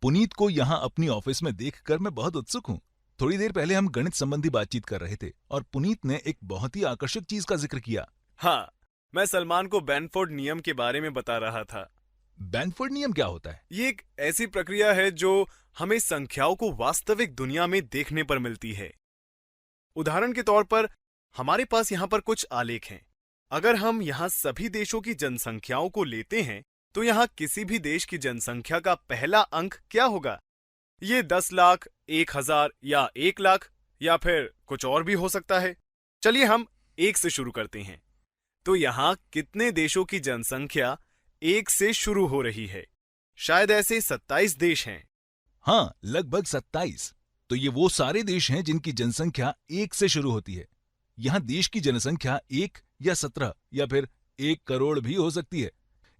पुनीत को यहाँ अपनी ऑफिस में देखकर मैं बहुत उत्सुक हूँ। थोड़ी देर पहले हम गणित संबंधी बातचीत कर रहे थे और पुनीत ने एक बहुत ही आकर्षक चीज का जिक्र किया। हाँ, मैं सलमान को बेनफोर्ड नियम के बारे में बता रहा था। बेनफोर्ड नियम क्या होता है? ये एक ऐसी प्रक्रिया है जो हमें संख्याओं को वास्तविक दुनिया में देखने पर मिलती है। उदाहरण के तौर पर हमारे पास यहाँ पर कुछ आलेख हैं। अगर हम यहाँ सभी देशों की जनसंख्याओं को लेते हैं तो यहाँ किसी भी देश की जनसंख्या का पहला अंक क्या होगा? ये 10 लाख, 1,000 या 1 लाख या फिर कुछ और भी हो सकता है। चलिए हम 1 से शुरू करते हैं। तो यहाँ कितने देशों की जनसंख्या 1 से शुरू हो रही है? शायद ऐसे 27 देश हैं। हाँ, लगभग 27। तो ये वो सारे देश हैं जिनकी जनसंख्या 1 से शुरू होती है। यहाँ देश की जनसंख्या 1 या 17 या फिर 1 करोड़ भी हो सकती है।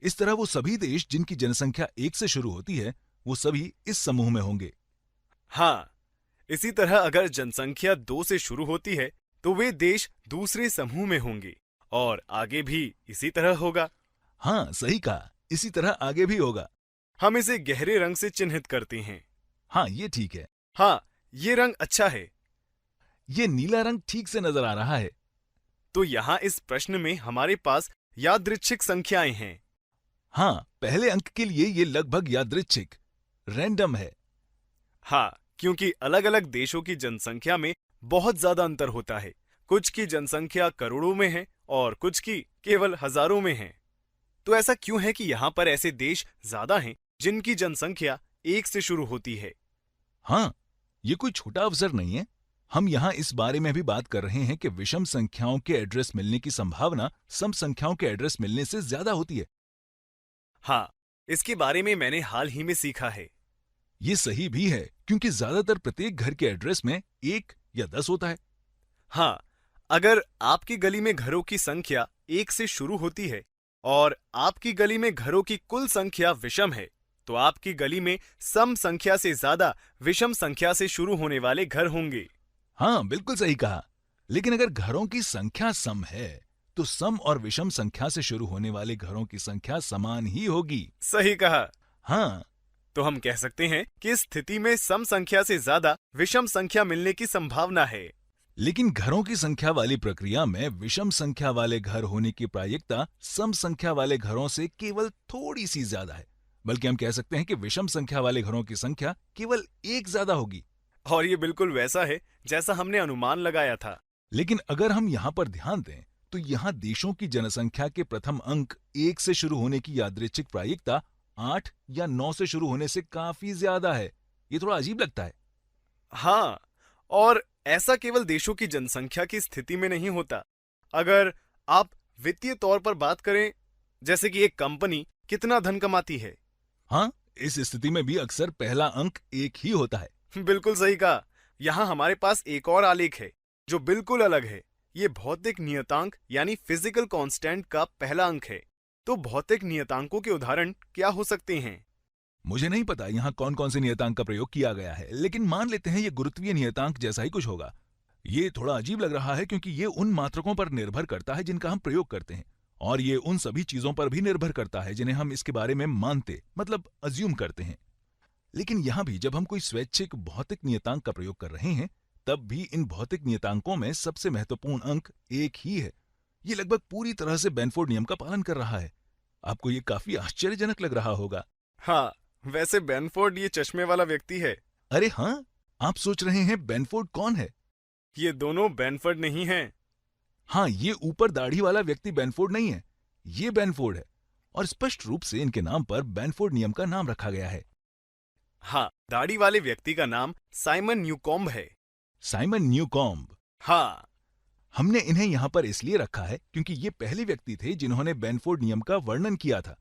इस तरह वो सभी देश जिनकी जनसंख्या 1 से शुरू होती है वो सभी इस समूह में होंगे। हाँ, इसी तरह अगर जनसंख्या 2 से शुरू होती है तो वे देश दूसरे समूह में होंगे और आगे भी इसी तरह होगा। हाँ, सही कहा, इसी तरह आगे भी होगा। हम इसे गहरे रंग से चिन्हित करते हैं। हाँ, ये ठीक है। हाँ, ये रंग अच्छा है। ये नीला रंग ठीक से नजर आ रहा है। तो यहाँ इस प्रश्न में हमारे पास यादृच्छिक संख्याएं हैं। हाँ, पहले अंक के लिए ये लगभग यादृच्छिक, रैंडम है। हाँ, क्योंकि अलग अलग देशों की जनसंख्या में बहुत ज्यादा अंतर होता है। कुछ की जनसंख्या करोड़ों में है और कुछ की केवल हजारों में है। तो ऐसा क्यों है कि यहाँ पर ऐसे देश ज्यादा हैं जिनकी जनसंख्या 1 से शुरू होती है? हाँ, ये कोई छोटा अवसर नहीं है। हम यहाँ इस बारे में भी बात कर रहे हैं कि विषम संख्याओं के एड्रेस मिलने की संभावना सम संख्याओं के एड्रेस मिलने से ज्यादा होती है। हाँ, इसके बारे में मैंने हाल ही में सीखा है। ये सही भी है क्योंकि ज्यादातर प्रत्येक घर के एड्रेस में 1 या 10 होता है। हाँ, अगर आपकी गली में घरों की संख्या 1 से शुरू होती है और आपकी गली में घरों की कुल संख्या विषम है तो आपकी गली में सम संख्या से ज्यादा विषम संख्या से शुरू होने वाले घर होंगे। हाँ, बिल्कुल सही कहा। लेकिन अगर घरों की संख्या सम है तो सम और विषम संख्या से शुरू होने वाले घरों की संख्या समान ही होगी। सही कहा। हाँ, तो हम कह सकते हैं कि इस स्थिति में सम संख्या से ज्यादा विषम संख्या मिलने की संभावना है। लेकिन घरों की संख्या वाली प्रक्रिया में विषम संख्या वाले घर होने की प्रायिकता सम संख्या वाले घरों से केवल थोड़ी सी ज्यादा है। बल्कि हम कह सकते हैं कि विषम संख्या वाले घरों की संख्या केवल 1 ज्यादा होगी। और ये बिल्कुल वैसा है जैसा हमने अनुमान लगाया था। लेकिन अगर हम यहाँ पर ध्यान दें तो यहाँ देशों की जनसंख्या के प्रथम अंक 1 से शुरू होने की यादृच्छिक प्रायिकता 8 या 9 से शुरू होने से काफी ज्यादा है। ये थोड़ा अजीब लगता है। हाँ, और ऐसा केवल देशों की जनसंख्या की स्थिति में नहीं होता। अगर आप वित्तीय तौर पर बात करें, जैसे कि एक कंपनी कितना धन कमाती है। हाँ, इस स्थिति में भी अक्सर पहला अंक 1 ही होता है। बिल्कुल सही कहा। यहाँ हमारे पास एक और आलेख है जो बिल्कुल अलग है। ये भौतिक नियतांक यानी फिजिकल कांस्टेंट का पहला अंक है। तो भौतिक नियतांकों के उदाहरण क्या हो सकते हैं? मुझे नहीं पता यहाँ कौन कौन से नियतांक का प्रयोग किया गया है, लेकिन मान लेते हैं ये गुरुत्वीय नियतांक जैसा ही कुछ होगा। ये थोड़ा अजीब लग रहा है क्योंकि ये उन मात्रकों पर निर्भर करता है जिनका हम प्रयोग करते हैं और ये उन सभी चीजों पर भी निर्भर करता है जिन्हें हम इसके बारे में मानते मतलब अज्यूम करते हैं। लेकिन यहाँ भी जब हम कोई स्वैच्छिक भौतिक नियतांक का प्रयोग कर रहे हैं तब भी इन भौतिक नियतांकों में सबसे महत्वपूर्ण अंक 1 ही है। ये लगभग पूरी तरह से बेनफोर्ड नियम का पालन कर रहा है। आपको ये काफी आश्चर्यजनक लग रहा होगा। हाँ, वैसे बेनफोर्ड ये चश्मे वाला व्यक्ति है। अरे हाँ, आप सोच रहे हैं बेनफोर्ड कौन है? ये दोनों बेनफोर्ड नहीं हैं। हाँ, ये ऊपर दाढ़ी वाला व्यक्ति बेनफोर्ड नहीं है, ये बेनफोर्ड है और स्पष्ट रूप से इनके नाम पर बेनफोर्ड नियम का नाम रखा गया है। हाँ, दाढ़ी वाले व्यक्ति का नाम साइमन न्यूकॉम्ब है। Simon Newcomb. हाँ, हमने इन्हें यहाँ पर इसलिए रखा है क्योंकि ये पहले व्यक्ति थे जिन्होंने बेनफोर्ड नियम का वर्णन किया था।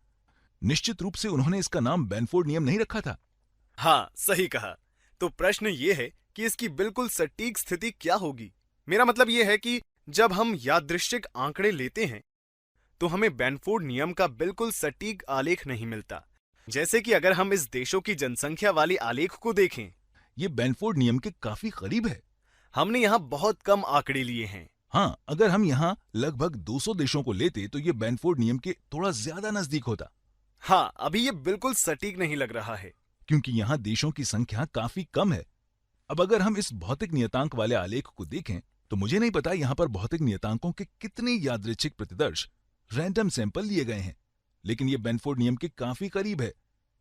निश्चित रूप से उन्होंने इसका नाम बेनफोर्ड नियम नहीं रखा था। हाँ, सही कहा। तो प्रश्न ये है कि इसकी बिल्कुल सटीक स्थिति क्या होगी। मेरा मतलब ये है कि जब हम यादृच्छिक आंकड़े लेते हैं तो हमें बेनफोर्ड नियम का बिल्कुल सटीक आलेख नहीं मिलता। जैसे कि अगर हम इस देशों की जनसंख्या वाले आलेख को देखें, ये बेनफोर्ड नियम के काफी करीब है। हमने यहाँ बहुत कम आंकड़े लिए हैं। हाँ, अगर हम यहाँ लगभग 200 देशों को लेते तो ये बेनफोर्ड नियम के थोड़ा ज्यादा नजदीक होता। हाँ, अभी ये बिल्कुल सटीक नहीं लग रहा है। क्योंकि यहाँ देशों की संख्या काफी कम है। अब अगर हम इस भौतिक नियतांक वाले आलेख को देखें तो मुझे नहीं पता यहाँ पर भौतिक नियतांकों के कितने यादृच्छिक प्रतिदर्श रैंडम सैंपल लिए गए हैं, लेकिन ये बेनफोर्ड नियम के काफी करीब है।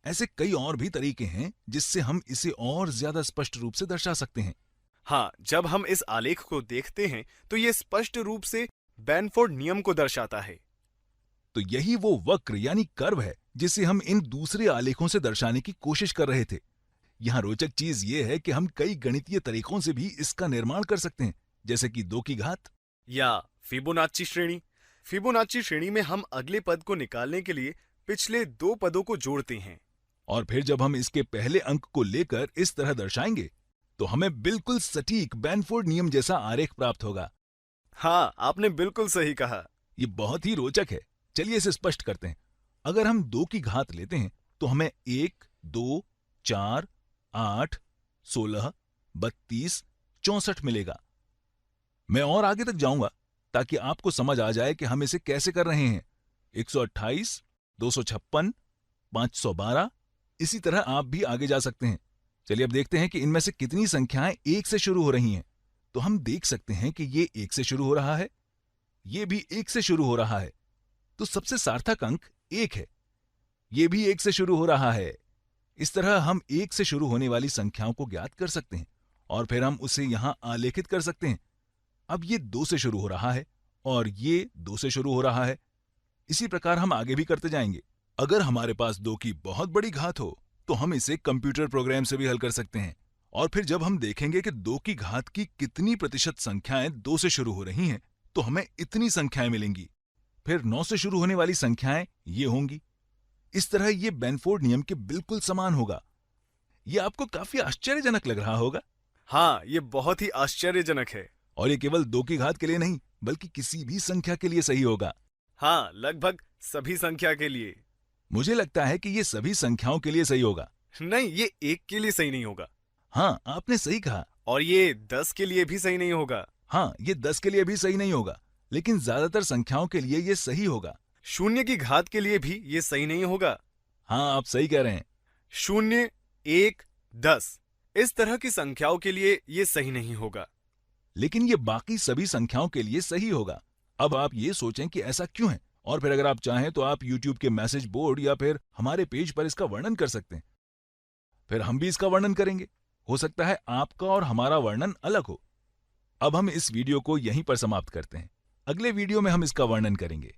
ऐसे कई और भी तरीके हैं जिससे हम इसे और ज्यादा स्पष्ट रूप से दर्शा सकते हैं। हाँ, जब हम इस आलेख को देखते हैं तो ये स्पष्ट रूप से बेनफोर्ड नियम को दर्शाता है। तो यही वो वक्र यानी कर्व है जिसे हम इन दूसरे आलेखों से दर्शाने की कोशिश कर रहे थे। यहाँ रोचक चीज ये है कि हम कई गणितीय तरीकों से भी इसका निर्माण कर सकते हैं, जैसे कि 2 की घात या फिबोनाची श्रेणी। फिबोनाची श्रेणी में हम अगले पद को निकालने के लिए पिछले 2 पदों को जोड़ते हैं और फिर जब हम इसके पहले अंक को लेकर इस तरह दर्शाएंगे तो हमें बिल्कुल सटीक बेनफोर्ड नियम जैसा आरेख प्राप्त होगा। हाँ, आपने बिल्कुल सही कहा। ये बहुत ही रोचक है। चलिए इसे स्पष्ट करते हैं। अगर हम 2 की घात लेते हैं तो हमें 1, 2, 4, 8, 16, 32, 64 मिलेगा। मैं और आगे तक जाऊंगा ताकि आपको समझ आ जाए कि हम इसे कैसे कर रहे हैं। 128, 256, 512, इसी तरह आप भी आगे जा सकते हैं। चलिए अब देखते हैं कि इनमें से कितनी संख्याएं 1 से शुरू हो रही हैं। तो हम देख सकते हैं कि ये 1 से शुरू हो रहा है, ये भी 1 से शुरू हो रहा है, तो सबसे सार्थक अंक 1 है। ये भी 1 से शुरू हो रहा है। इस तरह हम 1 से शुरू होने वाली संख्याओं को ज्ञात कर सकते हैं और फिर हम उसे यहां आलेखित कर सकते हैं। अब ये 2 से शुरू हो रहा है और ये 2 से शुरू हो रहा है। इसी प्रकार हम आगे भी करते जाएंगे। अगर हमारे पास 2 की बहुत बड़ी घात हो तो हम इसे कंप्यूटर प्रोग्राम से भी हल कर सकते हैं और फिर जब हम देखेंगे कि 2 की घात की कितनी प्रतिशत संख्याएं 2 से शुरू हो रही हैं तो हमें इतनी संख्याएं मिलेंगी। फिर 9 से शुरू होने वाली संख्याएं ये होंगी। इस तरह ये बेनफोर्ड नियम के बिल्कुल समान होगा। ये आपको काफी आश्चर्यजनक लग रहा होगा। हाँ, ये बहुत ही आश्चर्यजनक है। और ये केवल 2 की घात के लिए नहीं बल्कि किसी भी संख्या के लिए सही होगा। हाँ, लगभग सभी संख्या के लिए। मुझे लगता है कि ये सभी संख्याओं के लिए सही होगा। नहीं, ये 1 के लिए सही नहीं होगा। हाँ, आपने सही कहा। और ये 10 के लिए भी सही नहीं होगा। हाँ, ये 10 के लिए भी सही नहीं होगा, लेकिन ज्यादातर संख्याओं के लिए ये सही होगा। 0 की घात के लिए भी ये सही नहीं होगा। हाँ, आप सही कह रहे हैं। 0, 1, 10 इस तरह की संख्याओं के लिए ये सही नहीं होगा, लेकिन ये बाकी सभी संख्याओं के लिए सही होगा। अब आप ये सोचें कि ऐसा क्यों है, और फिर अगर आप चाहें तो आप YouTube के मैसेज बोर्ड या फिर हमारे पेज पर इसका वर्णन कर सकते हैं। फिर हम भी इसका वर्णन करेंगे। हो सकता है आपका और हमारा वर्णन अलग हो। अब हम इस वीडियो को यहीं पर समाप्त करते हैं। अगले वीडियो में हम इसका वर्णन करेंगे।